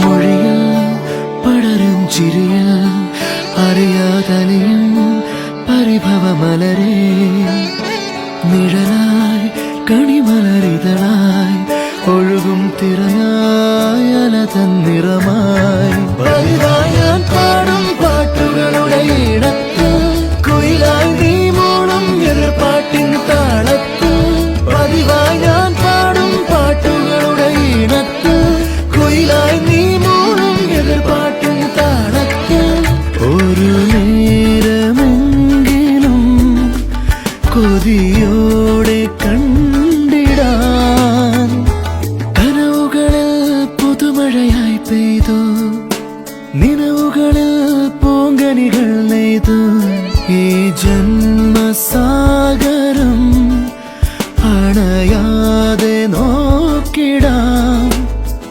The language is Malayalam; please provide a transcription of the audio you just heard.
മൊഴിയിൽ പടരും ചിരിയിൽ അറിയാതലിയും പരിഭവമലരേ നിഴലായി കണിമലരിതളായി ഒഴുകും തിരയായി അലതൻ നിറമായി പതിവായി ഞാൻ പാടും പാട്ടുകളുടെ ഇടത്ത് കുയിലായി നീ മൂളും എതിർപ്പാട്ടിൻ താളത്ത് പതിവായി ഞാൻ പാടും പാട്ടുകളുടെ ഇടത്ത് കുയിലായി നീ മൂളും എതിർപ്പാട്ടിൻ താളത്ത് ഒരു നേരമെങ്കിലും കൊതിയോടെ കണ്ടിടാൻ കനവുകളിൽ പുതുമഴയായി പെയ്തു നിലവുകളിൽ പൂങ്കനികൾ നെയ്തു ഈ ജന്മസാ